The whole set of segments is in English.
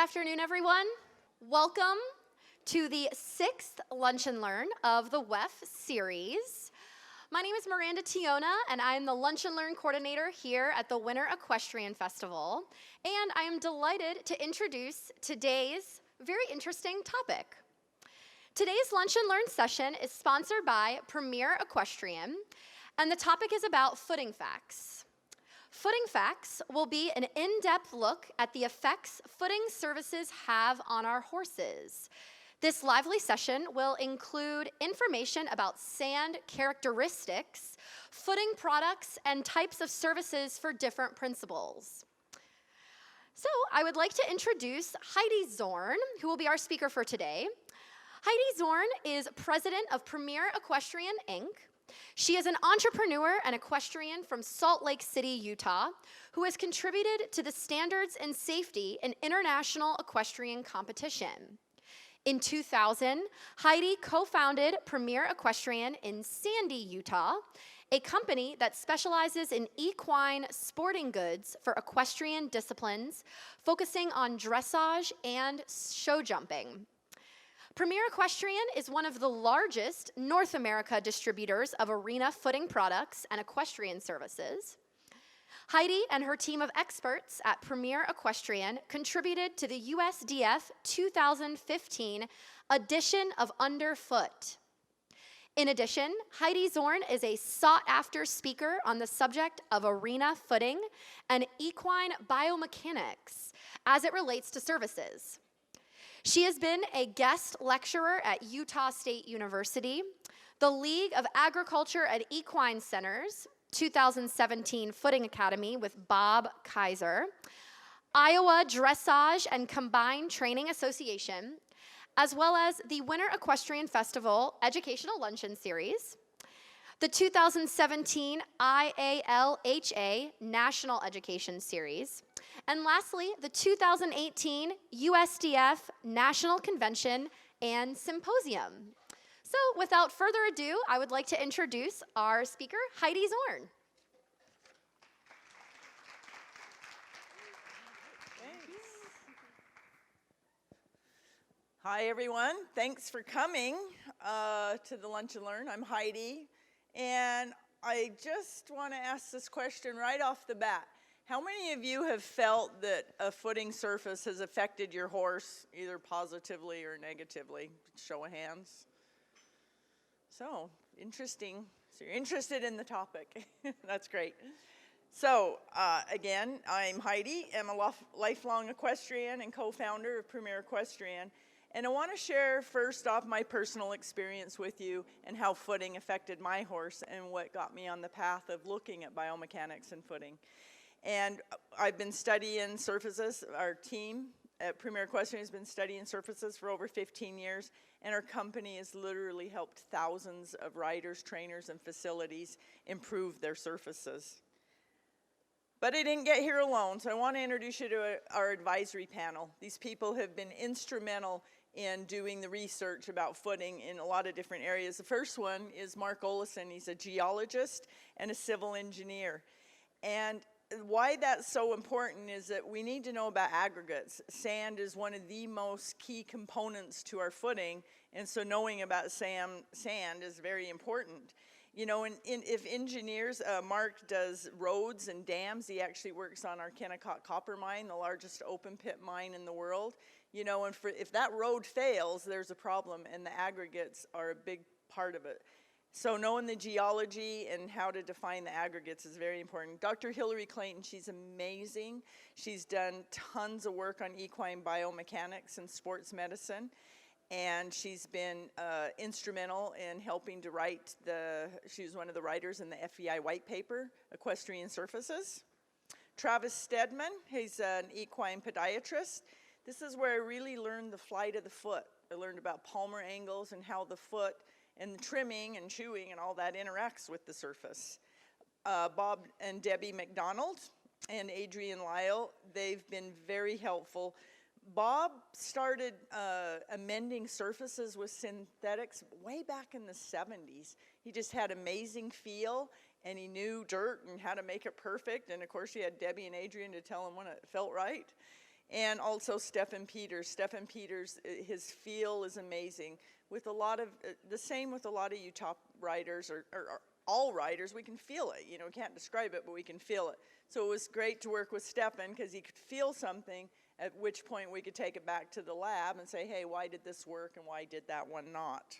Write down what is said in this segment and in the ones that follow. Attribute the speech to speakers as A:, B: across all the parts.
A: afternoon, everyone. Welcome to the 6th Lunch and Learn of the WEF series. My name is Miranda Tiona, and I'm the Lunch and Learn coordinator here at the Winter Equestrian Festival. And I am delighted to introduce today's very interesting topic. Today's Lunch and Learn session is sponsored by Premier Equestrian, and the topic is about footing facts. Footing Facts will be an in-depth look at the effects footing services have on our horses. This lively session will include information about sand characteristics, footing products, and types of services for different principles. So I would like to introduce Heidi Zorn, who will be our speaker for today. Heidi Zorn is president of Premier Equestrian, Inc. She is an entrepreneur and equestrian from Salt Lake City, Utah, who has contributed to the standards and safety in international equestrian competition. In 2000, Heidi co-founded Premier Equestrian in Sandy, Utah, a company that specializes in equine sporting goods for equestrian disciplines, focusing on dressage and show jumping. Premier Equestrian is one of the largest North America distributors of arena footing products and equestrian services. Heidi and her team of experts at Premier Equestrian contributed to the USDF 2015 edition of Underfoot. In addition, Heidi Zorn is a sought-after speaker on the subject of arena footing and equine biomechanics as it relates to services. She has been a guest lecturer at Utah State University, the League of Agriculture and Equine Centers 2017 Footing Academy with Bob Kaiser, Iowa Dressage and Combined Training Association, as well as the Winter Equestrian Festival Educational Luncheon Series, the 2017 IALHA National Education Series, and lastly, the 2018 USDF National Convention and Symposium. So without further ado, I would like to introduce our speaker, Heidi Zorn.
B: Thanks. Hi, everyone. Thanks for coming to the Lunch and Learn. I'm Heidi, and I just want to ask this question right off the bat. How many of you have felt that a footing surface has affected your horse, either positively or negatively? Show of hands. So, interesting. So you're interested in the topic. That's great. So, again, I'm Heidi. I'm a lifelong equestrian and co-founder of Premier Equestrian. And I want to share first off my personal experience with you and how footing affected my horse and what got me on the path of looking at biomechanics and footing. And I've been studying surfaces. Our team at Premier Equestrian has been studying surfaces for over 15 years, and our company has literally helped thousands of riders, trainers, and facilities improve their surfaces. But I didn't get here alone, so I want to introduce you to our advisory panel. These people have been instrumental in doing the research about footing in a lot of different areas. The first one is Mark Olison. He's a geologist and a civil engineer. And why that's so important is that we need to know about aggregates. Sand is one of the most key components to our footing, and so knowing about sand is very important. You know, if engineers, Mark does roads and dams. He actually works on our Kennecott copper mine, the largest open pit mine in the world. You know, and if that road fails, there's a problem, and the aggregates are a big part of it. So knowing the geology and how to define the aggregates is very important. Dr. Hillary Clayton, she's amazing. She's done tons of work on equine biomechanics and sports medicine. And she's been instrumental in helping to write she was one of the writers in the FEI white paper, Equestrian Surfaces. Travis Stedman, he's an equine podiatrist. This is where I really learned the flight of the foot. I learned about palmar angles and how the foot and the trimming and chewing and all that interacts with the surface. Bob and Debbie MacDonald and Adrian Lyle, they've been very helpful. Bob started amending surfaces with synthetics way back in the 70s. He just had amazing feel, and he knew dirt and how to make it perfect. And of course, he had Debbie and Adrian to tell him when it felt right. And also Stephen Peters. Stephen Peters, his feel is amazing. With a lot of, the same with a lot of you top riders, or all riders, we can feel it. You know, we can't describe it, but we can feel it. So it was great to work with Stephen because he could feel something, at which point we could take it back to the lab and say, hey, why did this work and why did that one not?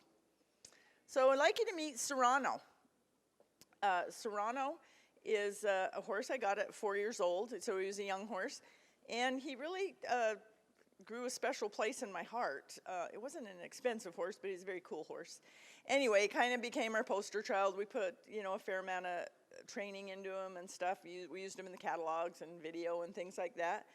B: So I'd like you to meet Serrano. Serrano is a horse I got at 4 years old, so he was a young horse. And he really grew a special place in my heart. It wasn't an expensive horse, but he's a very cool horse. Anyway, he kind of became our poster child. We put, you know, a fair amount of training into him and stuff. We used him in the catalogs and video and things like that.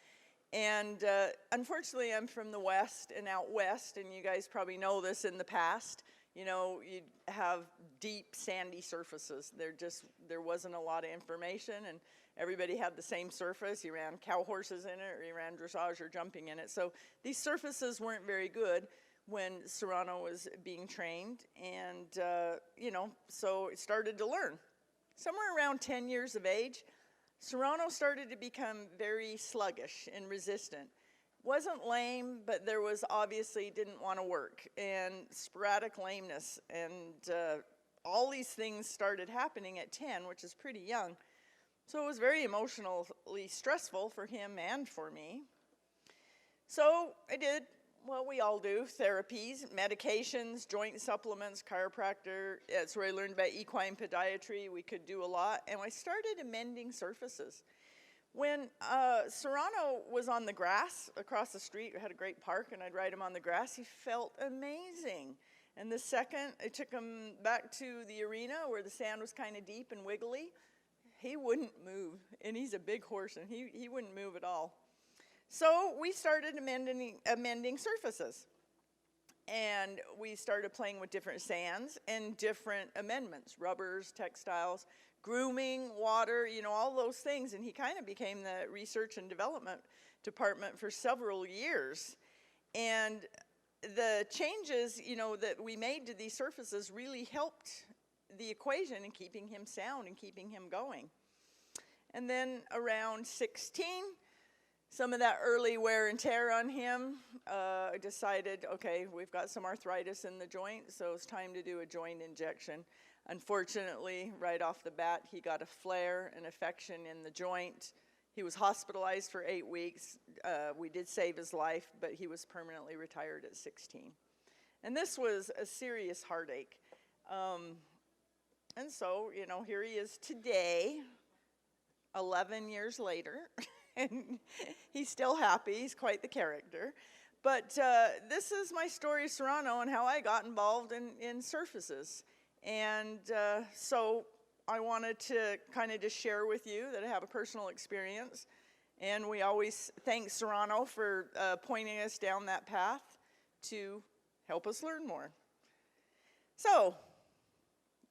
B: And unfortunately, I'm from the West and out West, and you guys probably know this in the past. You know, you'd have deep, sandy surfaces. There wasn't a lot of information, and everybody had the same surface. You ran cow horses in it, or you ran dressage or jumping in it. So these surfaces weren't very good when Serrano was being trained, and, you know, so it started to learn. Somewhere around 10 years of age, Serrano started to become very sluggish and resistant. Wasn't lame, but there was obviously didn't want to work, and sporadic lameness, and all these things started happening at 10, which is pretty young. So it was very emotionally stressful for him and for me. So I did what we all do, therapies, medications, joint supplements, chiropractor. That's where I learned about equine podiatry. We could do a lot, and I started amending surfaces. When Serrano was on the grass across the street, we had a great park, and I'd ride him on the grass, he felt amazing. And the second I took him back to the arena where the sand was kind of deep and wiggly, he wouldn't move. And he's a big horse, and he wouldn't move at all. So we started amending surfaces. And we started playing with different sands and different amendments, rubbers, textiles, grooming, water, you know, all those things. And he kind of became the research and development department for several years. And the changes, you know, that we made to these surfaces really helped the equation in keeping him sound and keeping him going. And then around 16, some of that early wear and tear on him, I decided, okay, we've got some arthritis in the joint, so it's time to do a joint injection. Unfortunately, right off the bat, he got a flare, an infection in the joint. He was hospitalized for 8 weeks. We did save his life, but he was permanently retired at 16. And this was a serious heartache. And so, you know, here he is today, 11 years later, and he's still happy. He's quite the character. But this is my story of Serrano and how I got involved in surfaces. And so I wanted to kind of just share with you that I have a personal experience. And we always thank Serrano for pointing us down that path to help us learn more. So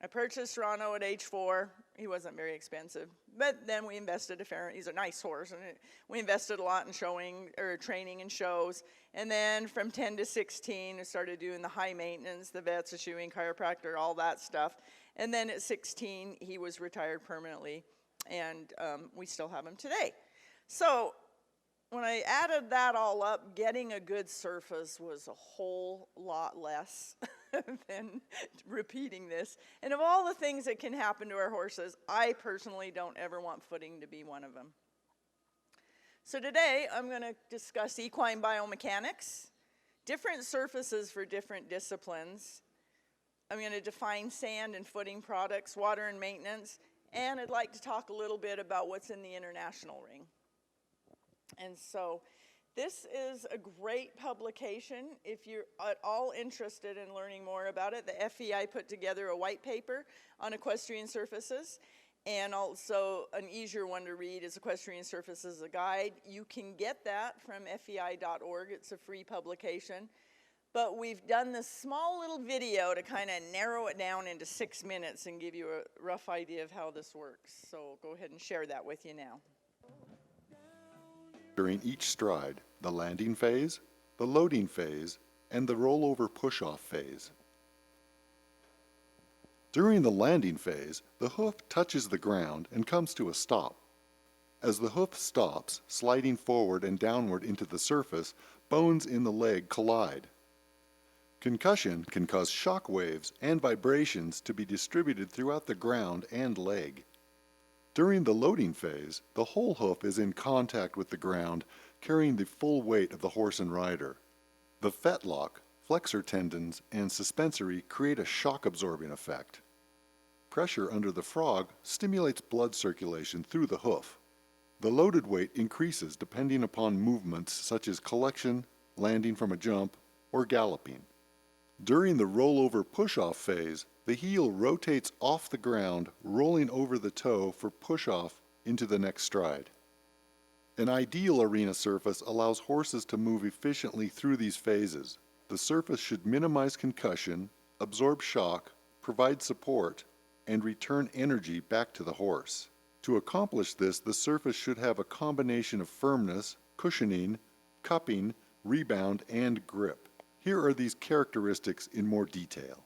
B: I purchased Serrano at age 4. He wasn't very expensive, but then we invested a fair. He's a nice horse, and we invested a lot in training and shows. And then from 10 to 16, we started doing the high maintenance, the vets, the shoeing, chiropractor, all that stuff. And then at 16, he was retired permanently, and we still have him today. So when I added that all up, getting a good surface was a whole lot less than repeating this. And of all the things that can happen to our horses, I personally don't ever want footing to be one of them. So today I'm going to discuss equine biomechanics, different surfaces for different disciplines. I'm going to define sand and footing products, water and maintenance, and I'd like to talk a little bit about what's in the international ring. And so this is a great publication. If you're at all interested in learning more about it, the FEI put together a white paper on equestrian surfaces, and also an easier one to read is Equestrian Surfaces, a Guide. You can get that from fei.org. It's a free publication. But we've done this small little video to kind of narrow it down into 6 minutes and give you a rough idea of how this works. So go ahead and share that with you now.
C: During each stride, the landing phase, the loading phase, and the rollover push-off phase. During the landing phase, the hoof touches the ground and comes to a stop. As the hoof stops, sliding forward and downward into the surface, bones in the leg collide. Concussion can cause shock waves and vibrations to be distributed throughout the ground and leg. During the loading phase, the whole hoof is in contact with the ground, carrying the full weight of the horse and rider. The fetlock, flexor tendons, and suspensory create a shock-absorbing effect. Pressure under the frog stimulates blood circulation through the hoof. The loaded weight increases depending upon movements such as collection, landing from a jump, or galloping. During the rollover push-off phase, the heel rotates off the ground, rolling over the toe for push-off into the next stride. An ideal arena surface allows horses to move efficiently through these phases. The surface should minimize concussion, absorb shock, provide support, and return energy back to the horse. To accomplish this, the surface should have a combination of firmness, cushioning, cupping, rebound, and grip. Here are these characteristics in more detail.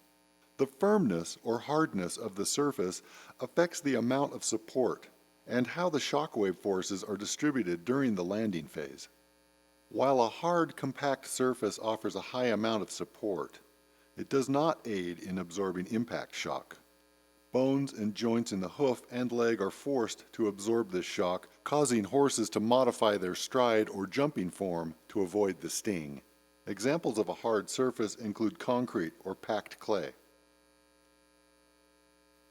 C: The firmness or hardness of the surface affects the amount of support and how the shockwave forces are distributed during the landing phase. While a hard, compact surface offers a high amount of support, it does not aid in absorbing impact shock. Bones and joints in the hoof and leg are forced to absorb this shock, causing horses to modify their stride or jumping form to avoid the sting. Examples of a hard surface include concrete or packed clay.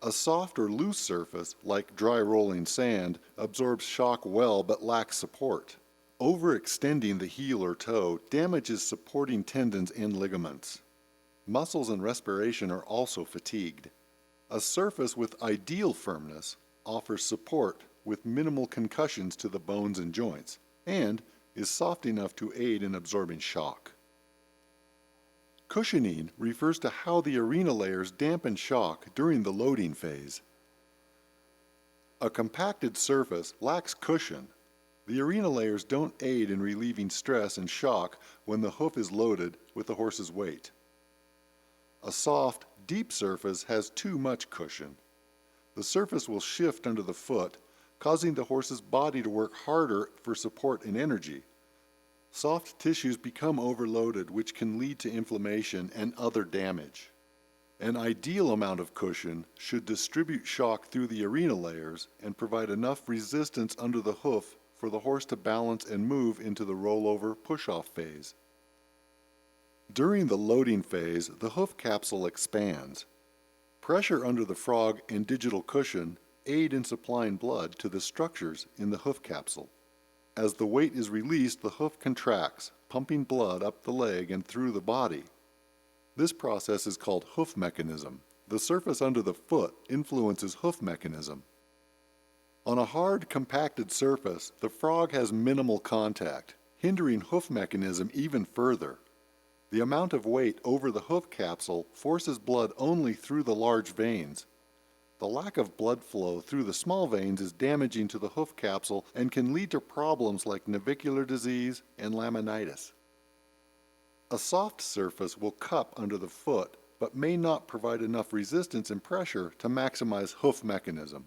C: A soft or loose surface, like dry rolling sand, absorbs shock well but lacks support. Overextending the heel or toe damages supporting tendons and ligaments. Muscles and respiration are also fatigued. A surface with ideal firmness offers support with minimal concussions to the bones and joints, and is soft enough to aid in absorbing shock. Cushioning refers to how the arena layers dampen shock during the loading phase. A compacted surface lacks cushion. The arena layers don't aid in relieving stress and shock when the hoof is loaded with the horse's weight. A soft, deep surface has too much cushion. The surface will shift under the foot, causing the horse's body to work harder for support and energy. Soft tissues become overloaded, which can lead to inflammation and other damage. An ideal amount of cushion should distribute shock through the arena layers and provide enough resistance under the hoof for the horse to balance and move into the rollover push-off phase. During the loading phase, the hoof capsule expands. Pressure under the frog and digital cushion aid in supplying blood to the structures in the hoof capsule. As the weight is released, the hoof contracts, pumping blood up the leg and through the body. This process is called hoof mechanism. The surface under the foot influences hoof mechanism. On a hard, compacted surface, the frog has minimal contact, hindering hoof mechanism even further. The amount of weight over the hoof capsule forces blood only through the large veins. The lack of blood flow through the small veins is damaging to the hoof capsule and can lead to problems like navicular disease and laminitis. A soft surface will cup under the foot, but may not provide enough resistance and pressure to maximize hoof mechanism.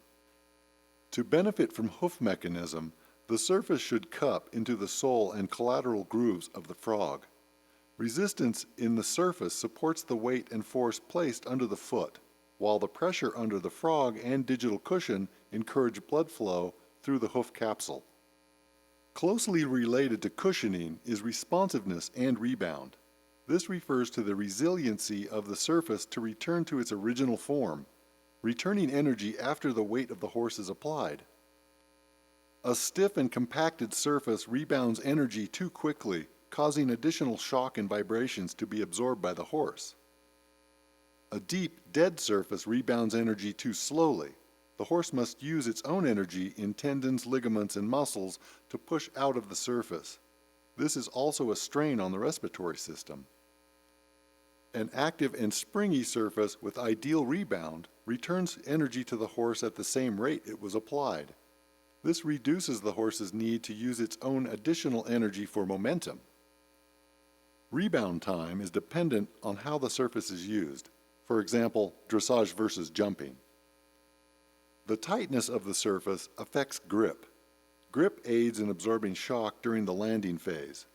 C: To benefit from hoof mechanism, the surface should cup into the sole and collateral grooves of the frog. Resistance in the surface supports the weight and force placed under the foot, while the pressure under the frog and digital cushion encourage blood flow through the hoof capsule. Closely related to cushioning is responsiveness and rebound. This refers to the resiliency of the surface to return to its original form, returning energy after the weight of the horse is applied. A stiff and compacted surface rebounds energy too quickly, causing additional shock and vibrations to be absorbed by the horse. A deep, dead surface rebounds energy too slowly. The horse must use its own energy in tendons, ligaments, and muscles to push out of the surface. This is also a strain on the respiratory system. An active and springy surface with ideal rebound returns energy to the horse at the same rate it was applied. This reduces the horse's need to use its own additional energy for momentum. Rebound time is dependent on how the surface is used. For example, dressage versus jumping. The tightness of the surface affects grip. Grip aids in absorbing shock during the landing phase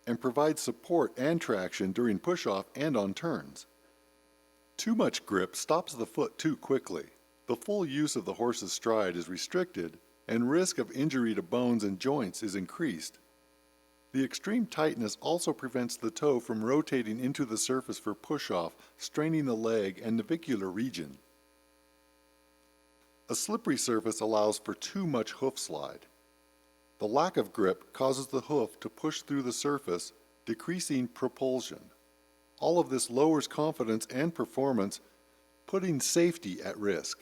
C: and provides support and traction during push-off and on turns. Too much grip stops the foot too quickly. The full use of the horse's stride is restricted, and risk of injury to bones and joints is increased. The extreme tightness also prevents the toe from rotating into the surface for push-off, straining the leg and navicular region. A slippery surface allows for too much hoof slide. The lack of grip causes the hoof to push through the surface, decreasing propulsion. All of this lowers confidence and performance, putting safety at risk.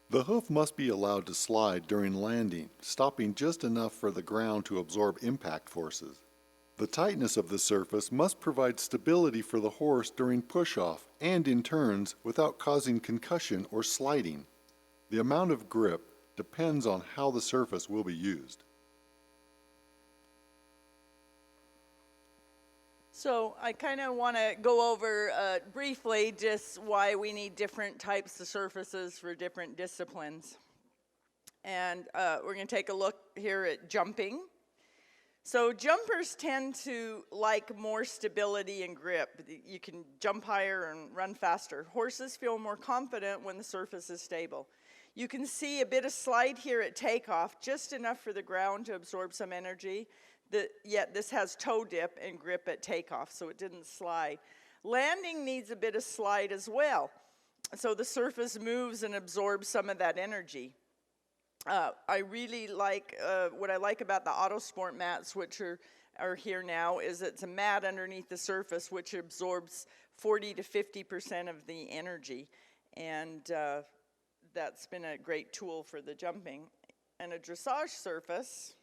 C: The hoof must be allowed to slide during landing, stopping just enough for the ground to absorb impact forces. The tightness of the surface must provide stability for the horse during push-off and in turns without causing concussion or sliding. The amount of grip depends on how the surface will be used.
B: So I kind of want to go over briefly just why we need different types of surfaces for different disciplines. And we're going to take a look here at jumping. So jumpers tend to like more stability and grip. You can jump higher and run faster. Horses feel more confident when the surface is stable. You can see a bit of slide here at takeoff, just enough for the ground to absorb some energy. Yet this has toe dip and grip at takeoff, so it didn't slide. Landing needs a bit of slide as well, so the surface moves and absorbs some of that energy. I really like, what I like about the Autosport mats, which are here now, is it's a mat underneath the surface which absorbs 40 to 50% of the energy, and that's been a great tool for the jumping. And a dressage surface,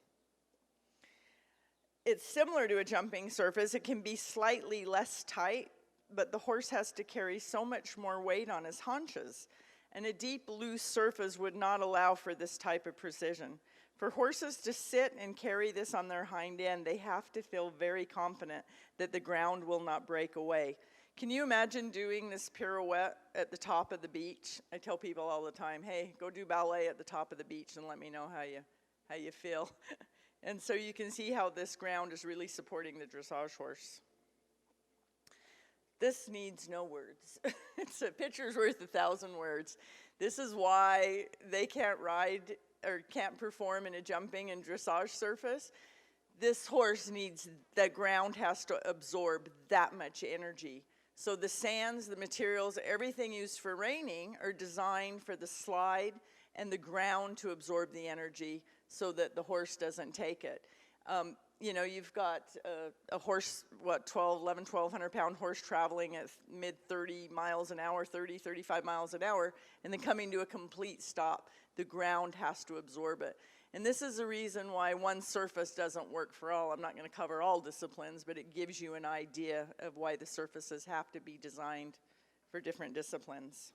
B: it's similar to a jumping surface. It can be slightly less tight, but the horse has to carry so much more weight on his haunches. And a deep, loose surface would not allow for this type of precision. For horses to sit and carry this on their hind end, they have to feel very confident that the ground will not break away. Can you imagine doing this pirouette at the top of the beach? I tell people all the time, hey, go do ballet at the top of the beach and let me know how you feel. And so you can see how this ground is really supporting the dressage horse. This needs no words. It's a picture's worth 1,000 words. This is why they can't ride or can't perform in a jumping and dressage surface. This horse needs, the ground has to absorb that much energy. So the sands, the materials, everything used for reining are designed for the slide and the ground to absorb the energy so that the horse doesn't take it. You know, you've got a horse, 1,200 pound horse traveling at mid 30 miles an hour, 30, 35 miles an hour, and then coming to a complete stop. The ground has to absorb it. And this is the reason why one surface doesn't work for all. I'm not going to cover all disciplines, but it gives you an idea of why the surfaces have to be designed for different disciplines.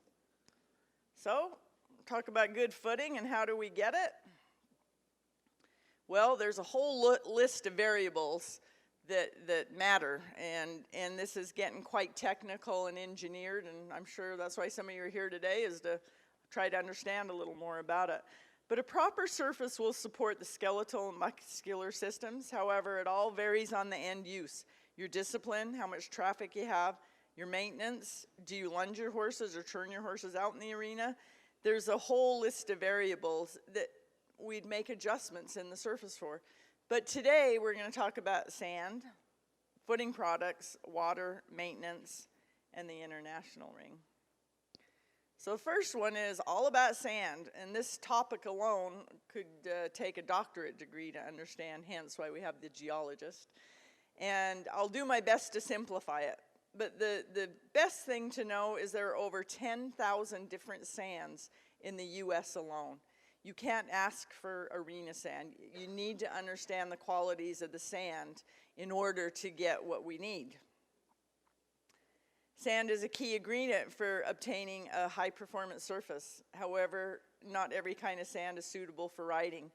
B: So, talk about good footing and how do we get it? Well, there's a whole list of variables that matter, and this is getting quite technical and engineered, and I'm sure that's why some of you are here today, is to try to understand a little more about it. But a proper surface will support the skeletal and muscular systems. However, it all varies on the end use. Your discipline, how much traffic you have, your maintenance, do you lunge your horses or turn your horses out in the arena? There's a whole list of variables that we'd make adjustments in the surface for. But today we're going to talk about sand, footing products, water, maintenance, and the international ring. So the first one is all about sand, and this topic alone could take a doctorate degree to understand, hence why we have the geologist. And I'll do my best to simplify it. But the best thing to know is there are over 10,000 different sands in the US alone. You can't ask for arena sand. You need to understand the qualities of the sand in order to get what we need. Sand is a key ingredient for obtaining a high-performance surface. However, not every kind of sand is suitable for riding.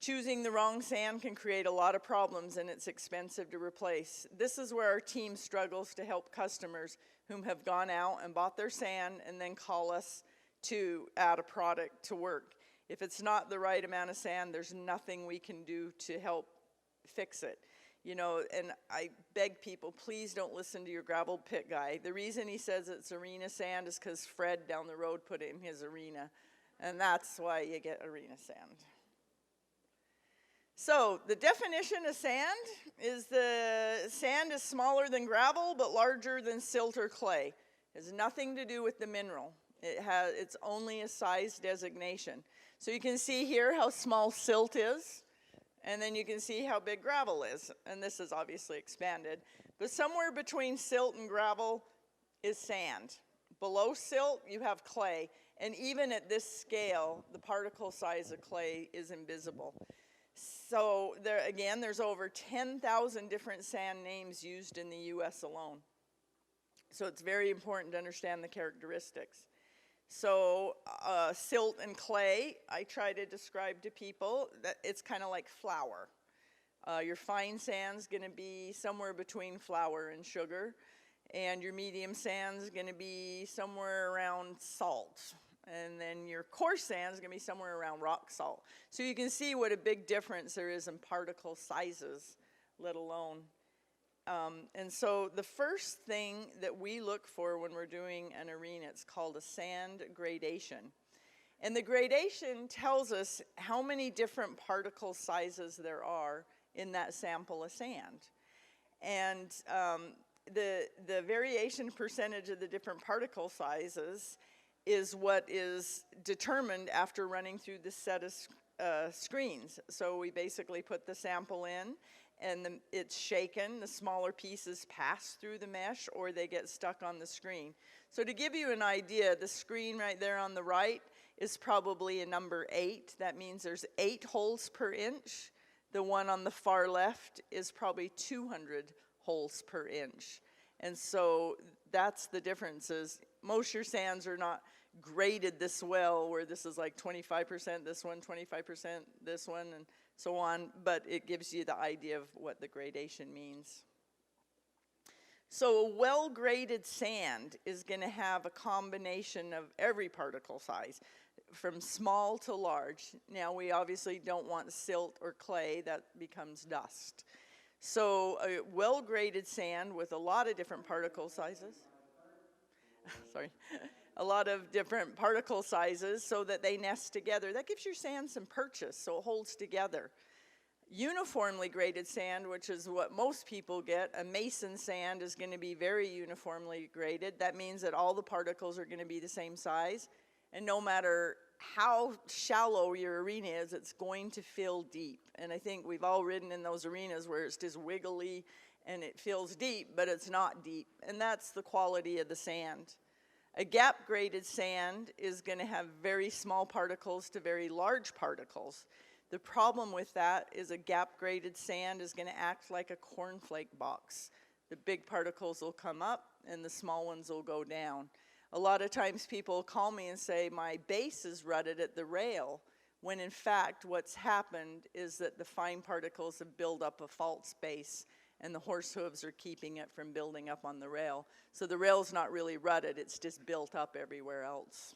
B: Choosing the wrong sand can create a lot of problems, and it's expensive to replace. This is where our team struggles to help customers whom have gone out and bought their sand and then call us to add a product to work. If it's not the right amount of sand, there's nothing we can do to help fix it. You know, and I beg people, please don't listen to your gravel pit guy. The reason he says it's arena sand is because Fred down the road put it in his arena. And that's why you get arena sand. So the definition of sand is the sand is smaller than gravel but larger than silt or clay. It has nothing to do with the mineral. It's only a size designation. So you can see here how small silt is, and then you can see how big gravel is. And this is obviously expanded. But somewhere between silt and gravel is sand. Below silt, you have clay. And even at this scale, the particle size of clay is invisible. So there, again, there's over 10,000 different sand names used in the US alone. So it's very important to understand the characteristics. So silt and clay, I try to describe to people that it's kind of like flour. Your fine sand's going to be somewhere between flour and sugar, and your medium sand's going to be somewhere around salt. And then your coarse sand is going to be somewhere around rock salt. So you can see what a big difference there is in particle sizes, let alone. And so the first thing that we look for when we're doing an arena, it's called a sand gradation. And the gradation tells us how many different particle sizes there are in that sample of sand. And the variation percentage of the different particle sizes is what is determined after running through the set of screens. So we basically put the sample in, and it's shaken. The smaller pieces pass through the mesh, or they get stuck on the screen. So to give you an idea, the screen right there on the right is probably a number 8. That means there's 8 holes per inch. The one on the far left is probably 200 holes per inch. And so that's the differences. Most of your sands are not graded this well, where this is like 25% this one, 25% this one, and so on, but it gives you the idea of what the gradation means. So a well-graded sand is going to have a combination of every particle size, from small to large. Now, we obviously don't want silt or clay, that becomes dust. So a well-graded sand with a lot of different particle sizes, sorry, a lot of different particle sizes so that they nest together. That gives your sand some purchase, so it holds together. Uniformly graded sand, which is what most people get, a mason sand is going to be very uniformly graded. That means that all the particles are going to be the same size, and no matter how shallow your arena is, it's going to fill deep. And I think we've all ridden in those arenas where it's just wiggly and it feels deep, but it's not deep. And that's the quality of the sand. A gap-graded sand is going to have very small particles to very large particles. The problem with that is a gap-graded sand is going to act like a cornflake box. The big particles will come up and the small ones will go down. A lot of times people call me and say, my base is rutted at the rail, when in fact what's happened is that the fine particles have built up a false base, and the horse hooves are keeping it from building up on the rail. So the rail's not really rutted, it's just built up everywhere else.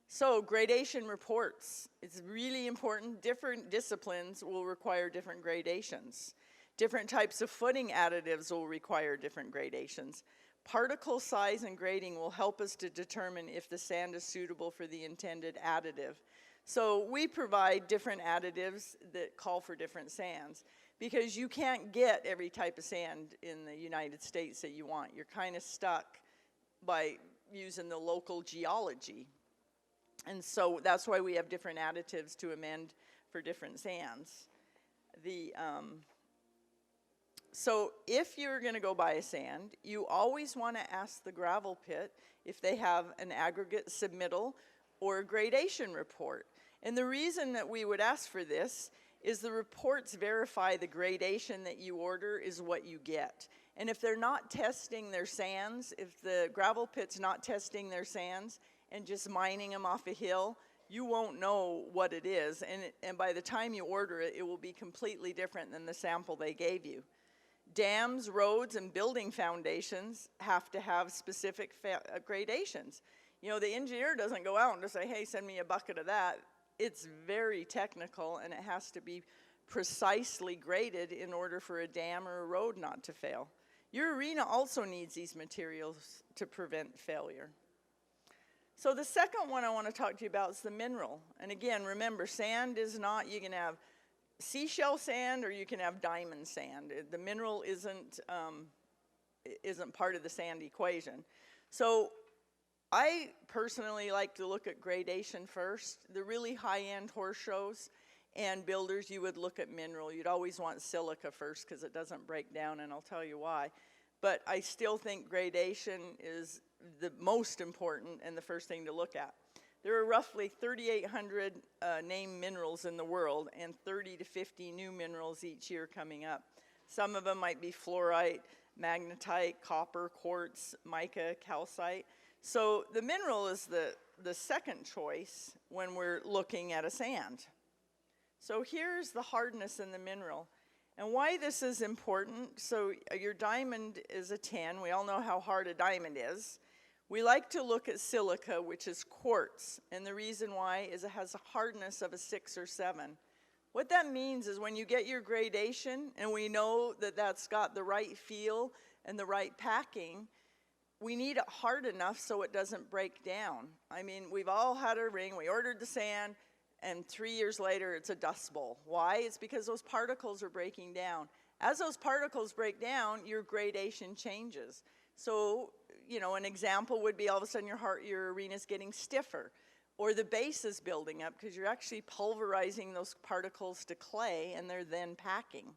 B: So gradation reports. It's really important. Different disciplines will require different gradations. Different types of footing additives will require different gradations. Particle size and grading will help us to determine if the sand is suitable for the intended additive. So we provide different additives that call for different sands, because you can't get every type of sand in the United States that you want. You're kind of stuck by using the local geology. And so that's why we have different additives to amend for different sands. So if you're going to go buy a sand, you always want to ask the gravel pit if they have an aggregate submittal or a gradation report. And the reason that we would ask for this is the reports verify the gradation that you order is what you get. And if they're not testing their sands, if the gravel pit's not testing their sands and just mining them off a hill, you won't know what it is. And by the time you order it, it will be completely different than the sample they gave you. Dams, roads, and building foundations have to have specific gradations. You know, the engineer doesn't go out and just say, hey, send me a bucket of that. It's very technical, and it has to be precisely graded in order for a dam or a road not to fail. Your arena also needs these materials to prevent failure. So the second one I want to talk to you about is the mineral. And again, remember, sand is not, you can have seashell sand or you can have diamond sand. The mineral isn't part of the sand equation. So I personally like to look at gradation first. The really high-end horse shows and builders, you would look at mineral. You'd always want silica first because it doesn't break down, and I'll tell you why. But I still think gradation is the most important and the first thing to look at. There are roughly 3,800 named minerals in the world and 30 to 50 new minerals each year coming up. Some of them might be fluorite, magnetite, copper, quartz, mica, calcite. So the mineral is the second choice when we're looking at a sand. So here's the hardness in the mineral. And why this is important, so your diamond is a 10. We all know how hard a diamond is. We like to look at silica, which is quartz. And the reason why is it has a hardness of a 6 or 7. What that means is when you get your gradation, and we know that that's got the right feel and the right packing, we need it hard enough so it doesn't break down. I mean, we've all had a ring, we ordered the sand, and 3 years later it's a dust bowl. Why? It's because those particles are breaking down. As those particles break down, your gradation changes. So, you know, an example would be all of a sudden your arena's getting stiffer, or the base is building up because you're actually pulverizing those particles to clay and they're then packing.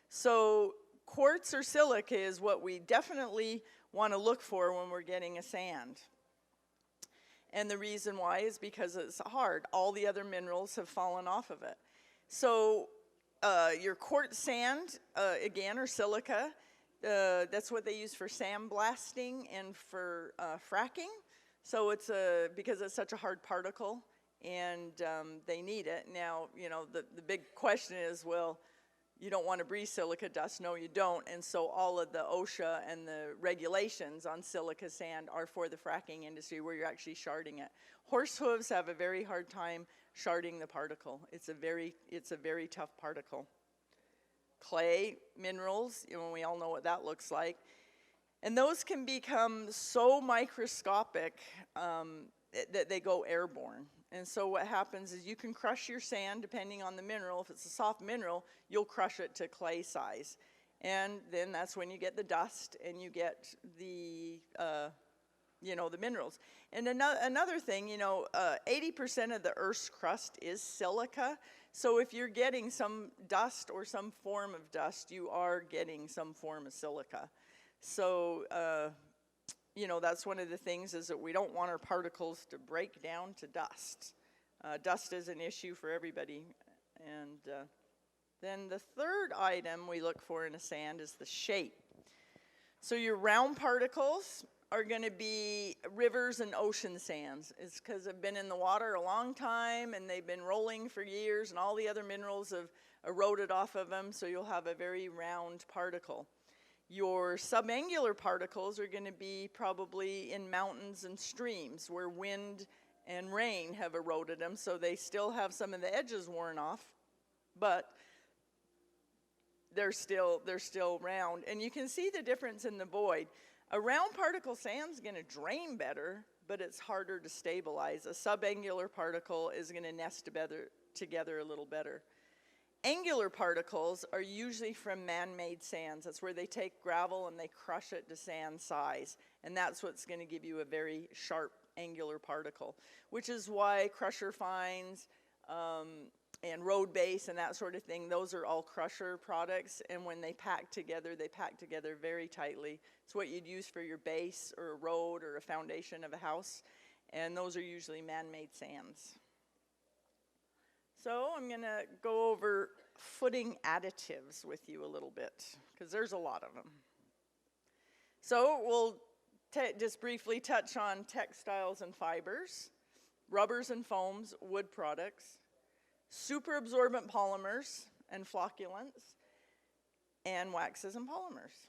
B: So quartz or silica is what we definitely want to look for when we're getting a sand. And the reason why is because it's hard. All the other minerals have fallen off of it. So your quartz sand, again, or silica, that's what they use for sandblasting and for fracking. So it's because it's such a hard particle, and they need it. Now, you know, the big question is, well, you don't want to breathe silica dust. No, you don't. And so all of the OSHA and the regulations on silica sand are for the fracking industry where you're actually sharding it. Horse hooves have a very hard time sharding the particle. It's a very tough particle. Clay, minerals, you know, we all know what that looks like. And those can become so microscopic that they go airborne. And so what happens is you can crush your sand depending on the mineral. If it's a soft mineral, you'll crush it to clay size. And then that's when you get the dust and you get the, you know, the minerals. And another thing, you know, 80% of the Earth's crust is silica. So if you're getting some dust or some form of dust, you are getting some form of silica. So, you know, that's one of the things is that we don't want our particles to break down to dust. Dust is an issue for everybody. And then the third item we look for in a sand is the shape. So your round particles are going to be rivers and ocean sands. It's because they've been in the water a long time and they've been rolling for years and all the other minerals have eroded off of them, so you'll have a very round particle. Your subangular particles are going to be probably in mountains and streams where wind and rain have eroded them, so they still have some of the edges worn off, but they're still round. And you can see the difference in the void. A round particle sand's going to drain better, but it's harder to stabilize. A subangular particle is going to nest together a little better. Angular particles are usually from man-made sands. That's where they take gravel and they crush it to sand size. And that's what's going to give you a very sharp angular particle, which is why crusher fines and road base and that sort of thing, those are all crusher products. And when they pack together very tightly. It's what you'd use for your base or a road or a foundation of a house. And those are usually man-made sands. So I'm going to go over footing additives with you a little bit, because there's a lot of them. So we'll just briefly touch on textiles and fibers, rubbers and foams, wood products, super absorbent polymers and flocculants, and waxes and polymers.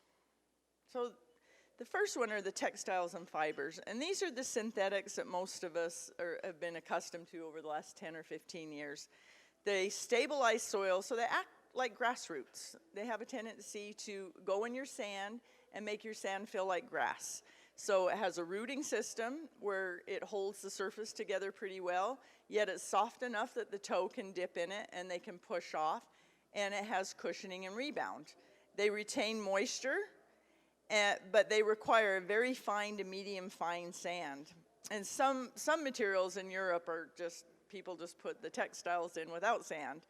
B: So The first one are the textiles and fibers, and these are the synthetics that most of us have been accustomed to over the last 10 or 15 years. They stabilize soil, so they act like grass roots. They have a tendency to go in your sand and make your sand feel like grass. So it has a rooting system where it holds the surface together pretty well, yet it's soft enough that the toe can dip in it and they can push off, and it has cushioning and rebound. They retain moisture, but they require a very fine to medium fine sand. And some materials in Europe are just, people just put the textiles in without sand.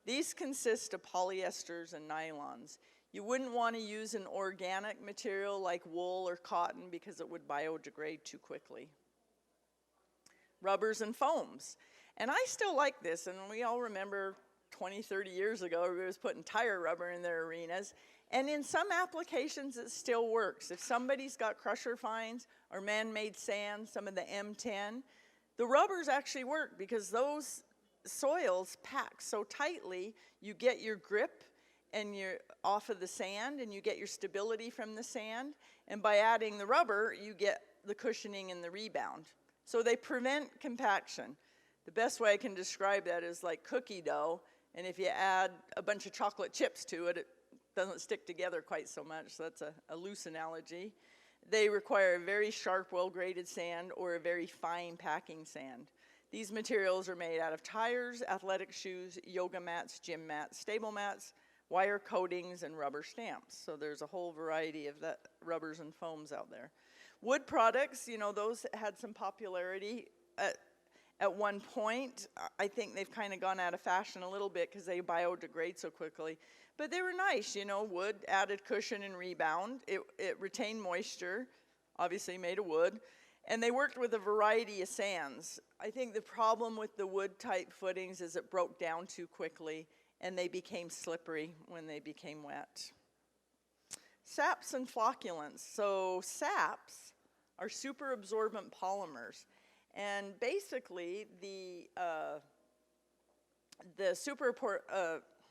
B: These consist of polyesters and nylons. You wouldn't want to use an organic material like wool or cotton because it would biodegrade too quickly. Rubbers and foams. And I still like this, and we all remember 20, 30 years ago, everybody was putting tire rubber in their arenas. And in some applications, it still works. If somebody's got crusher fines or man-made sand, some of the M10, the rubbers actually work because those soils pack so tightly, you get your grip and you're off of the sand, and you get your stability from the sand. And by adding the rubber, you get the cushioning and the rebound. So they prevent compaction. The best way I can describe that is like cookie dough, and if you add a bunch of chocolate chips to it, it doesn't stick together quite so much. So that's a loose analogy. They require a very sharp, well-graded sand or a very fine packing sand. These materials are made out of tires, athletic shoes, yoga mats, gym mats, stable mats, wire coatings, and rubber stamps. So there's a whole variety of rubbers and foams out there. Wood products, you know, those had some popularity at one point. I think they've kind of gone out of fashion a little bit because they biodegrade so quickly. But they were nice, you know, wood added cushion and rebound. It retained moisture, obviously made of wood. And they worked with a variety of sands. I think the problem with the wood type footings is it broke down too quickly, and they became slippery when they became wet. Saps and flocculants. So saps are super absorbent polymers. And basically, the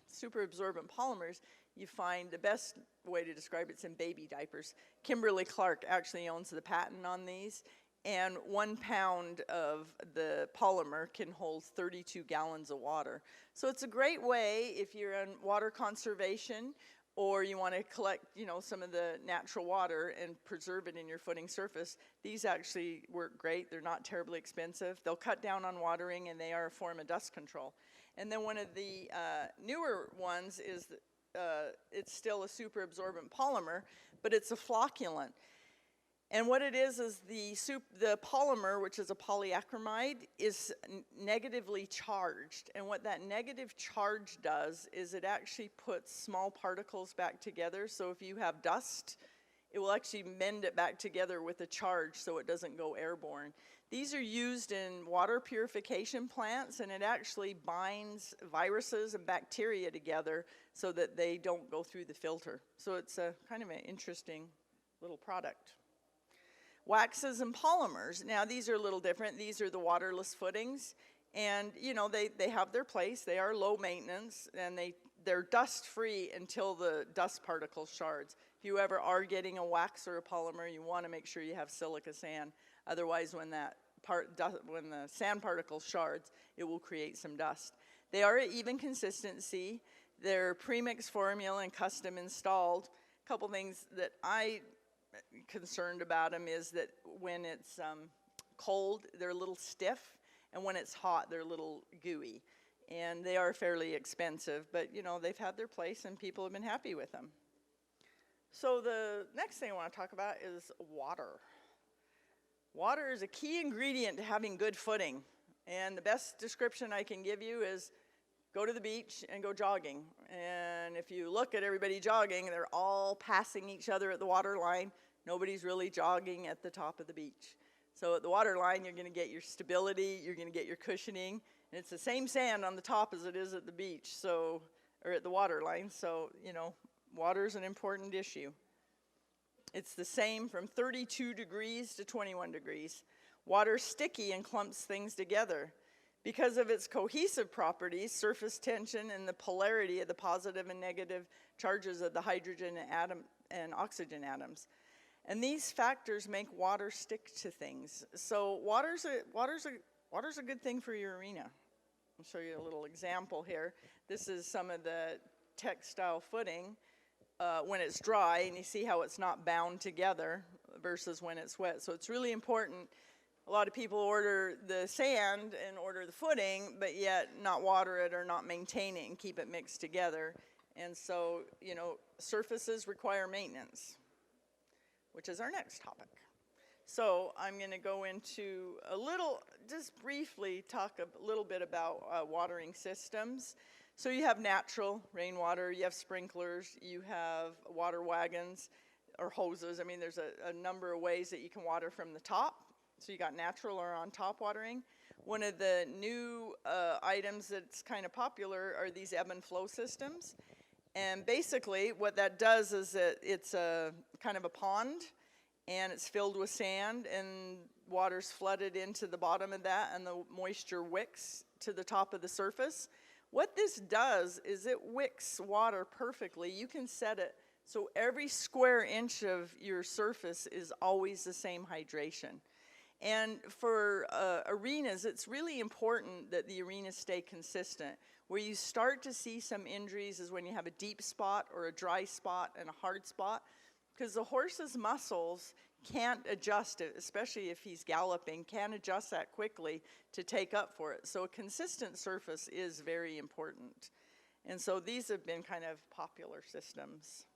B: super absorbent polymers, you find the best way to describe it's in baby diapers. Kimberly-Clark actually owns the patent on these. And 1 pound of the polymer can hold 32 gallons of water. So it's a great way if you're in water conservation or you want to collect, you know, some of the natural water and preserve it in your footing surface. These actually work great. They're not terribly expensive. They'll cut down on watering, and they are a form of dust control. And then one of the newer ones is it's still a super absorbent polymer, but it's a flocculant. And what it is the polymer, which is a polyacrylate, is negatively charged. And what that negative charge does is it actually puts small particles back together. So if you have dust, it will actually mend it back together with a charge so it doesn't go airborne. These are used in water purification plants, and it actually binds viruses and bacteria together so that they don't go through the filter. So it's a kind of an interesting little product. Waxes and polymers. Now these are a little different. These are the waterless footings, and you know they have their place. They are low maintenance, and they're dust free until the dust particle shards. If you ever are getting a wax or a polymer, you want to make sure you have silica sand. Otherwise, when the sand particle shards, it will create some dust. They are at even consistency. They're premix formula and custom installed. A couple things that I concerned about them is that when it's cold, they're a little stiff, and when it's hot, they're a little gooey. And they are fairly expensive, but you know, they've had their place and people have been happy with them. So the next thing I want to talk about is water. Water is a key ingredient to having good footing, and the best description I can give you is go to the beach and go jogging. And if you look at everybody jogging, they're all passing each other at the water line. Nobody's really jogging at the top of the beach. So at the water line, you're going to get your stability, you're going to get your cushioning, and it's the same sand on the top as it is at the beach, or at the water line. So, you know, water is an important issue. It's the same from 32 degrees to 21 degrees. Water's sticky and clumps things together. Because of its cohesive properties, surface tension, and the polarity of the positive and negative charges of the hydrogen and oxygen atoms. And these factors make water stick to things. So water's a good thing for your arena. I'll show you a little example here. This is some of the textile footing when it's dry, and you see how it's not bound together versus when it's wet. So it's really important. A lot of people order the sand and order the footing, but yet not water it or not maintain it and keep it mixed together. And so, you know, surfaces require maintenance, which is our next topic. So I'm going to go into a little, just briefly talk a little bit about watering systems. So you have natural rainwater, you have sprinklers, you have water wagons or hoses. I mean, there's a number of ways that you can water from the top. So you got natural or on top watering. One of the new items that's kind of popular are these ebb and flow systems. And basically what that does is that it's a kind of a pond, and it's filled with sand, and water's flooded into the bottom of that, and the moisture wicks to the top of the surface. What this does is it wicks water perfectly. You can set it so every square inch of your surface is always the same hydration. And for arenas, it's really important that the arenas stay consistent. Where you start to see some injuries is when you have a deep spot or a dry spot and a hard spot, because the horse's muscles can't adjust it, especially if he's galloping, can't adjust that quickly to take up for it. So a consistent surface is very important. And so these have been kind of popular systems.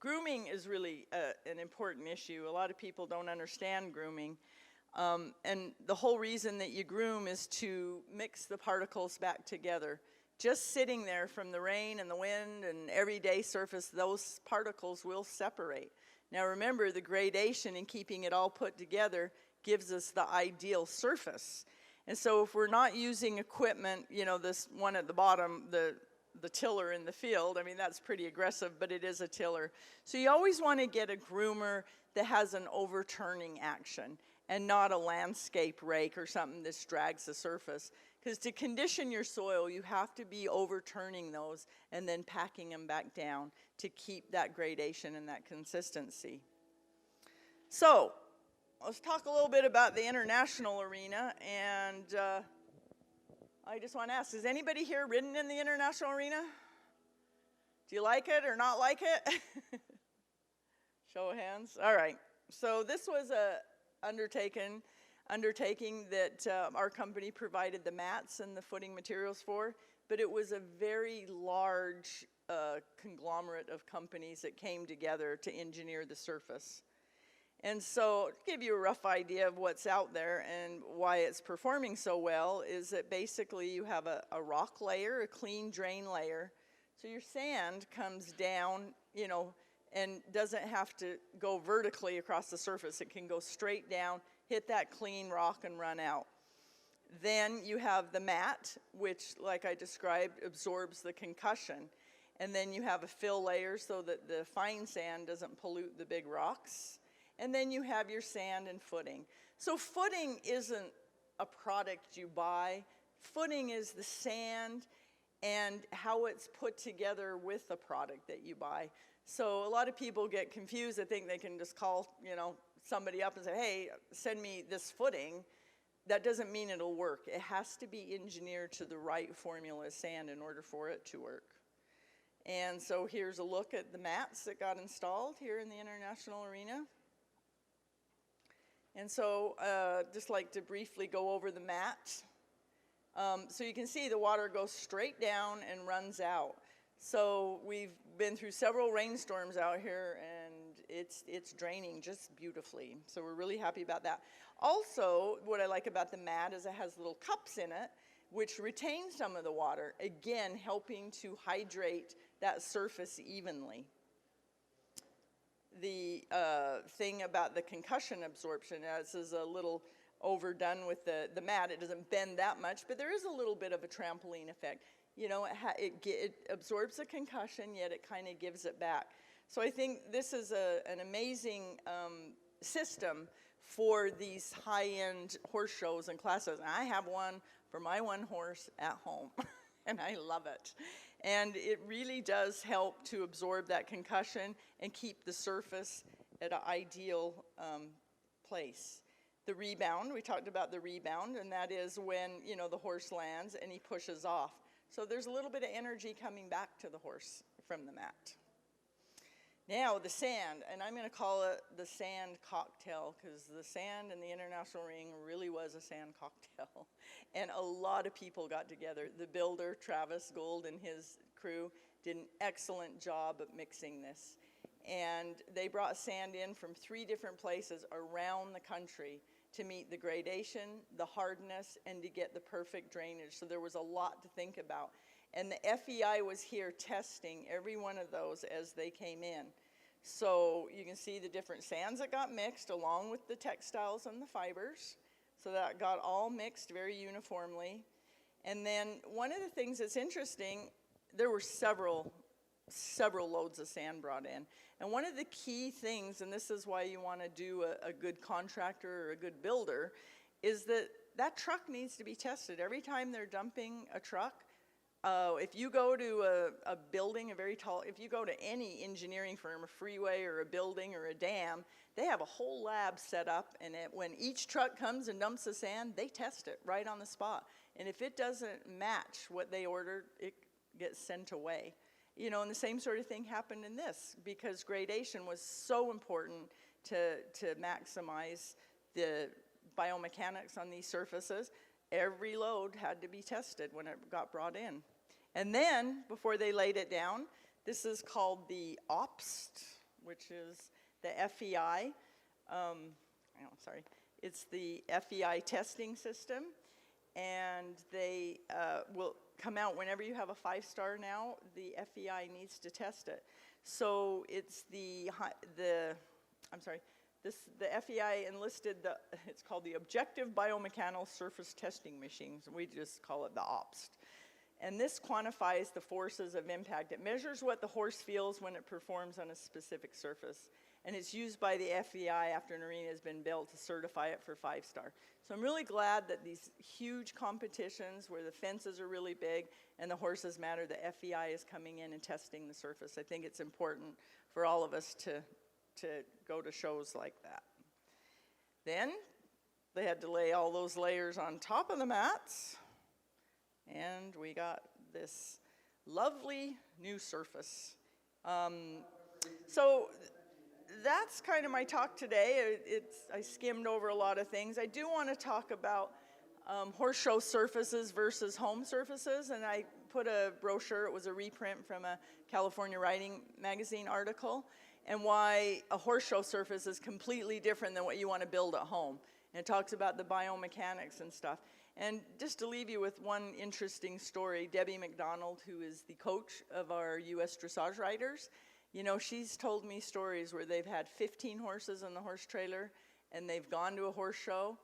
B: Grooming is really an important issue. A lot of people don't understand grooming. And the whole reason that you groom is to mix the particles back together. Just sitting there from the rain and the wind and everyday surface, those particles will separate. Now remember, the gradation and keeping it all put together gives us the ideal surface. And so if we're not using equipment, you know, this one at the bottom, the tiller in the field, I mean, that's pretty aggressive, but it is a tiller. So you always want to get a groomer that has an overturning action and not a landscape rake or something that drags the surface. Because to condition your soil, you have to be overturning those and then packing them back down to keep that gradation and that consistency. So let's talk a little bit about the international arena. And I just want to ask, has anybody here ridden in the international arena? Do you like it or not like it? Show of hands. All right. So this was a undertaking that our company provided the mats and the footing materials for, but it was a very large conglomerate of companies that came together to engineer the surface. And so to give you a rough idea of what's out there and why it's performing so well is that basically you have a rock layer, a clean drain layer. So your sand comes down, you know, and doesn't have to go vertically across the surface. It can go straight down, hit that clean rock and run out. Then you have the mat, which, like I described, absorbs the concussion. And then you have a fill layer so that the fine sand doesn't pollute the big rocks. And then you have your sand and footing. So footing isn't a product you buy. Footing is the sand and how it's put together with the product that you buy. So a lot of people get confused. They think they can just call, you know, somebody up and say, hey, send me this footing. That doesn't mean it'll work. It has to be engineered to the right formula of sand in order for it to work. And so here's a look at the mats that got installed here in the international arena. And so just like to briefly go over the mat. So you can see the water goes straight down and runs out. So we've been through several rainstorms out here, and it's draining just beautifully. So we're really happy about that. Also, what I like about the mat is it has little cups in it, which retain some of the water, again, helping to hydrate that surface evenly. The thing about the concussion absorption, this is a little overdone with the mat. It doesn't bend that much, but there is a little bit of a trampoline effect. You know, it absorbs the concussion, yet it kind of gives it back. So I think this is an amazing system for these high-end horse shows and classes. And I have one for my one horse at home, and I love it. And it really does help to absorb that concussion and keep the surface at an ideal place. The rebound, we talked about the rebound, and that is when, you know, the horse lands and he pushes off. So there's a little bit of energy coming back to the horse from the mat. Now the sand, and I'm going to call it the sand cocktail, because the sand in the International Ring really was a sand cocktail. And a lot of people got together. The builder, Travis Gould, and his crew did an excellent job of mixing this. And they brought sand in from 3 different places around the country to meet the gradation, the hardness, and to get the perfect drainage. So there was a lot to think about. And the FEI was here testing every one of those as they came in. So you can see the different sands that got mixed along with the textiles and the fibers. So that got all mixed very uniformly. And then one of the things that's interesting, there were several loads of sand brought in. And one of the key things, and this is why you want to do a good contractor or a good builder, is that that truck needs to be tested. Every time they're dumping a truck, if you go to a building, a very tall, if you go to any engineering firm, a freeway or a building or a dam, they have a whole lab set up, and when each truck comes and dumps the sand, they test it right on the spot. And if it doesn't match what they ordered, it gets sent away. You know, and the same sort of thing happened in this, because gradation was so important to maximize the biomechanics on these surfaces. Every load had to be tested when it got brought in. And then, before they laid it down, this is called the OPST, which is the FEI. It's the FEI testing system. And they will come out whenever you have a 5-star now, the FEI needs to test it. So it's the FEI enlisted, it's called the Objective Biomechanical Surface Testing Machines. We just call it the OPST. And this quantifies the forces of impact. It measures what the horse feels when it performs on a specific surface. And it's used by the FEI after an arena has been built to certify it for 5-star. So I'm really glad that these huge competitions where the fences are really big and the horses matter, the FEI is coming in and testing the surface. I think it's important for all of us to go to shows like that. Then they had to lay all those layers on top of the mats, and we got this lovely new surface. So that's kind of my talk today. I skimmed over a lot of things. I do want to talk about horse show surfaces versus home surfaces, and I put a brochure. It was a reprint from a California Riding Magazine article, and why a horse show surface is completely different than what you want to build at home. And it talks about the biomechanics and stuff. And just to leave you with one interesting story, Debbie MacDonald, who is the coach of our U.S. dressage riders, you know, she's told me stories where they've had 15 horses in the horse trailer, and they've gone to a horse show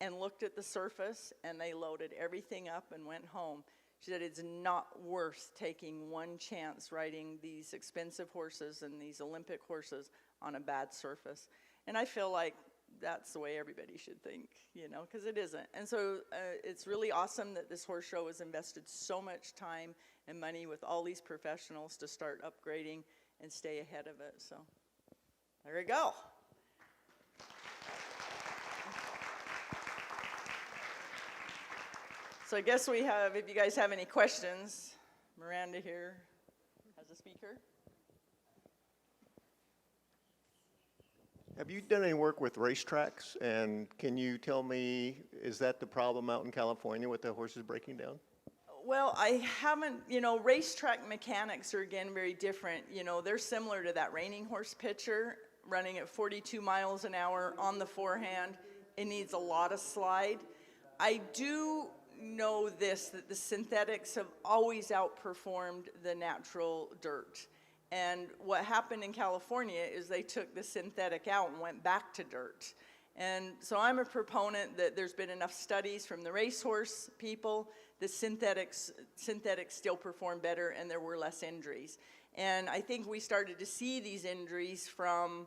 B: and looked at the surface, and they loaded everything up and went home. She said it's not worth taking one chance riding these expensive horses and these Olympic horses on a bad surface. And I feel like that's the way everybody should think, you know, because it isn't. And so it's really awesome that this horse show has invested so much time and money with all these professionals to start upgrading and stay ahead of it. So there we go. So I guess we have, if you guys have any questions, Miranda here as a speaker.
D: Have you done any work with racetracks? And can you tell me, is that the problem out in California with the horses breaking down?
B: Well, I haven't, you know, racetrack mechanics are again very different. You know, they're similar to that reining horse picture, running at 42 miles an hour on the forehand. It needs a lot of slide. I do know this, that the synthetics have always outperformed the natural dirt. And what happened in California is they took the synthetic out and went back to dirt. And so I'm a proponent that there's been enough studies from the racehorse people, the synthetics still perform better and there were less injuries. And I think we started to see these injuries from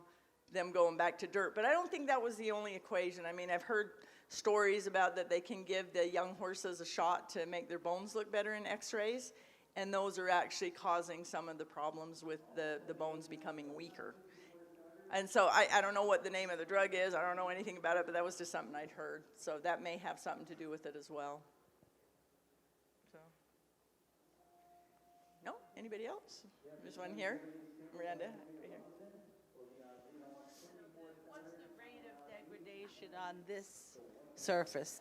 B: them going back to dirt. But I don't think that was the only equation. I mean, I've heard stories about that they can give the young horses a shot to make their bones look better in x-rays. And those are actually causing some of the problems with the bones becoming weaker. And so I don't know what the name of the drug is. I don't know anything about it, but that was just something I'd heard. So that may have something to do with it as well. So, no? Anybody else? There's one here. Miranda, right here.
E: What's the rate of degradation on this surface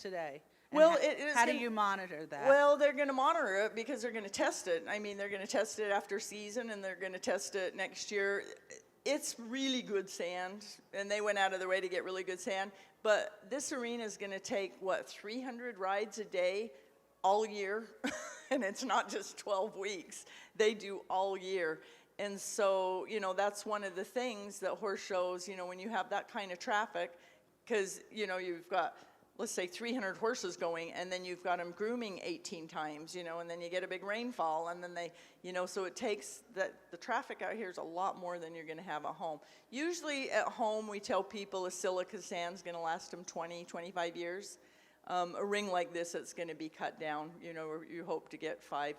E: today? And
B: Well,
E: how do you monitor that?
B: Well, they're going to monitor it because they're going to test it. I mean, they're going to test it after season, and they're going to test it next year. It's really good sand, and they went out of their way to get really good sand. But this arena is going to take, 300 rides a day all year? And it's not just 12 weeks. They do all year. And so, that's one of the things that horse shows, when you have that kind of traffic, because, you've got, let's say 300 horses going, and then you've got them grooming 18 times, and then you get a big rainfall, and then they, so it takes, the traffic out here is a lot more than you're going to have at home. Usually at home, we tell people a silica sand's going to last them 20, 25 years. A ring like this, it's going to be cut down, you hope to get 5,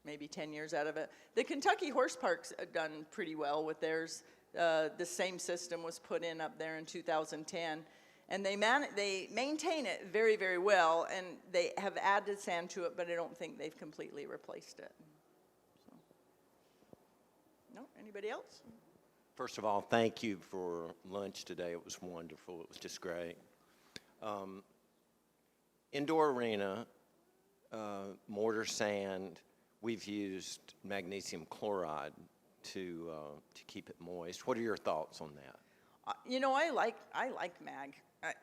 B: maybe 10 years out of it. The Kentucky Horse Park's done pretty well with theirs. The same system was put in up there in 2010. And they maintain it very, very well, and they have added sand to it, but I don't think they've completely replaced it. So. No, anybody else?
F: First of all, thank you for lunch today. It was wonderful. It was just great. Indoor arena, mortar sand, we've used magnesium chloride to keep it moist. What are your thoughts on that?
B: I like mag.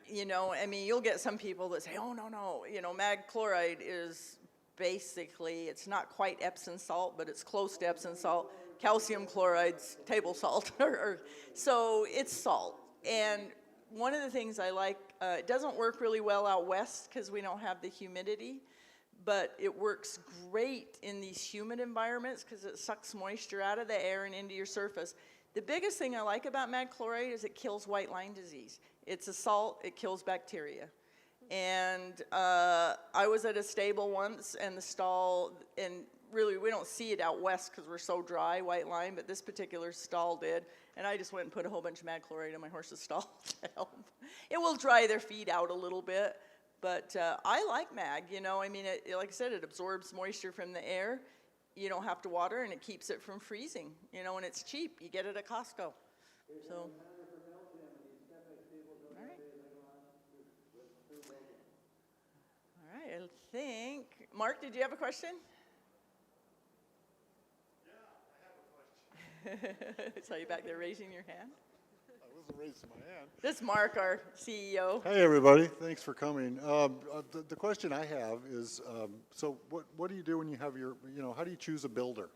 B: You'll get some people that say, oh, no, mag chloride is basically, it's not quite Epsom salt, but it's close to Epsom salt. Calcium chloride's table salt, so it's salt. And one of the things I like, it doesn't work really well out west because we don't have the humidity, but it works great in these humid environments because it sucks moisture out of the air and into your surface. The biggest thing I like about mag chloride is it kills white line disease. It's a salt, it kills bacteria. And I was at a stable once, and the stall, and really we don't see it out west because we're so dry, white line, but this particular stall did. And I just went and put a whole bunch of mag chloride in my horse's stall to help. It will dry their feet out a little bit, but I like mag, like I said, it absorbs moisture from the air. You don't have to water, and it keeps it from freezing, and it's cheap. You get it at Costco. So, all right, I think, Mark, did you have a question? Yeah, I have a question. I saw you back there raising your hand.
G: I wasn't raising my hand.
B: This is Mark, our CEO.
G: Hey, everybody. Thanks for coming. The question I have is, so what do you do when you have your, how do you choose a builder?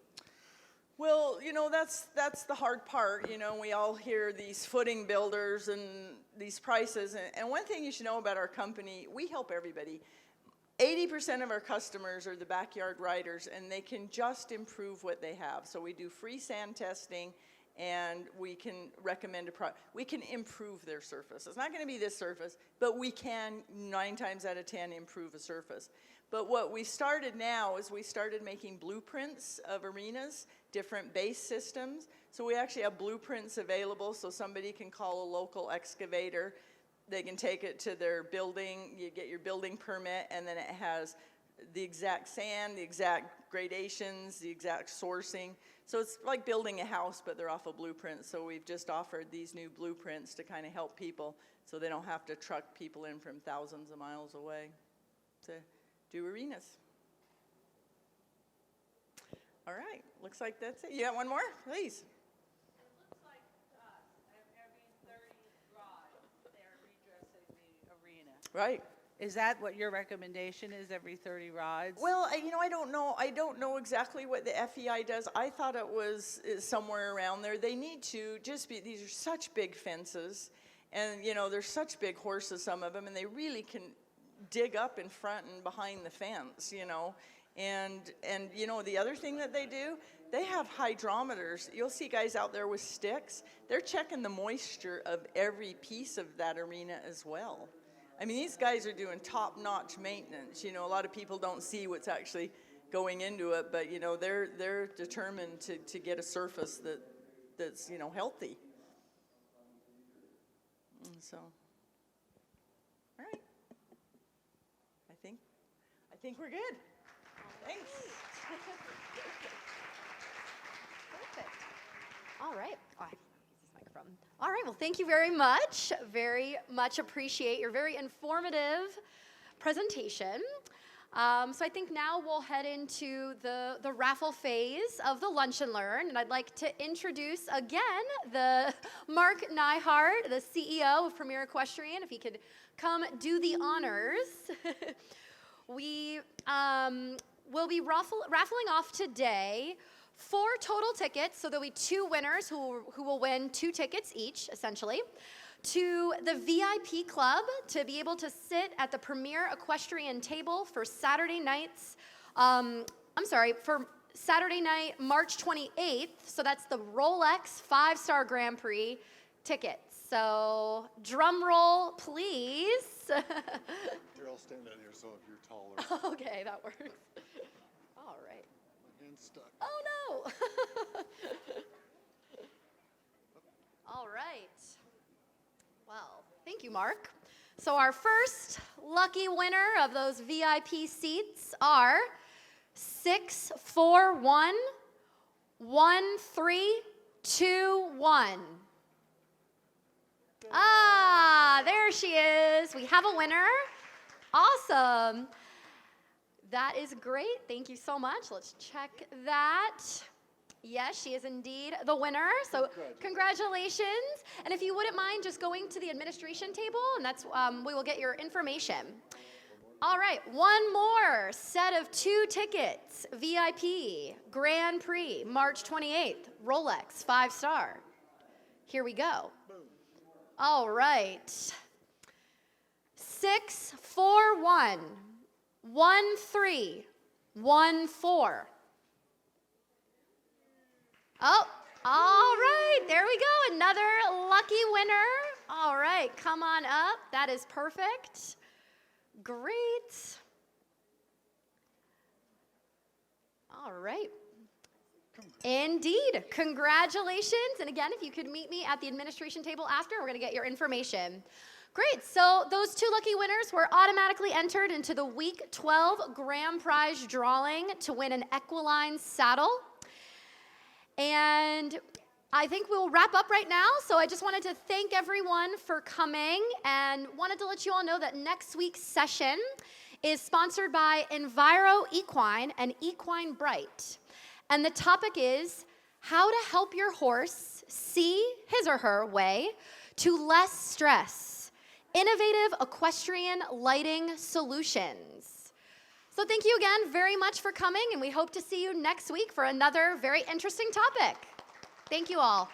B: Well, that's the hard part. We all hear these footing builders and these prices. And one thing you should know about our company, we help everybody. 80% of our customers are the backyard riders, and they can just improve what they have. So we do free sand testing, and we can recommend a product. We can improve their surface. It's not going to be this surface, but we can 9 times out of 10 improve a surface. But what we started now is we started making blueprints of arenas, different base systems. So we actually have blueprints available, so somebody can call a local excavator. They can take it to their building, you get your building permit, and then it has the exact sand, the exact gradations, the exact sourcing. So it's like building a house, but they're off a blueprint. So we've just offered these new blueprints to kind of help people so they don't have to truck people in from thousands of miles away to do arenas. All right, looks like that's it. You got one more? Please.
E: It looks like every 30 rides, they're redressing the arena.
B: Right.
E: Is that what your recommendation is, every 30 rides?
B: Well, I don't know. I don't know exactly what the FEI does. I thought it was somewhere around there. They need to just be, these are such big fences, and they're such big horses, some of them, and they really can dig up in front and behind the fence, And the other thing that they do, they have hydrometers. You'll see guys out there with sticks. They're checking the moisture of every piece of that arena as well. I mean, these guys are doing top-notch maintenance. A lot of people don't see what's actually going into it, but they're determined to get a surface that's healthy. And so, all right. I think we're good. Thanks.
A: Perfect. All right. Oh, I use this microphone. All right. Well, thank you very much. Very much appreciate your very informative presentation. So I think now we'll head into the raffle phase of the Lunch and Learn, and I'd like to introduce again the Mark Nyhard, the CEO of Premier Equestrian, if he could come do the honors. We will be raffling off today 4 total tickets, so there'll be 2 winners who will win 2 tickets each, essentially, to the VIP Club to be able to sit at the Premier Equestrian table for Saturday nights, for Saturday night, March 28th, so that's the Rolex 5-star Grand Prix tickets. So drum roll, please.
G: Here, I'll stand out here so if you're taller.
A: Okay, that works. All right.
G: My hand's stuck.
A: Oh, no. All right. Well, thank you, Mark. So our first lucky winner of those VIP seats are 6411321. Ah, there she is. We have a winner. Awesome. That is great. Thank you so much. Let's check that. Yes, she is indeed the winner. So congratulations. And if you wouldn't mind just going to the administration table, and that's we will get your information. All right, one more set of 2 tickets. VIP, Grand Prix, March 28th, Rolex, 5-star. Here we go. All right. 6411314. Oh, all right, there we go, another lucky winner. All right, come on up, that is perfect. Great. All right. Indeed, congratulations. And again, if you could meet me at the administration table after, we're gonna get your information. Great, so those 2 lucky winners were automatically entered into the Week 12 Grand Prize drawing to win an Equeline saddle. And I think we'll wrap up right now, so I just wanted to thank everyone for coming and wanted to let you all know that next week's session is sponsored by Enviro Equine and Equine Bright. And the topic is how to help your horse see his or her way to less stress. Innovative equestrian lighting solutions. So thank you again very much for coming, and we hope to see you next week for another very interesting topic. Thank you all.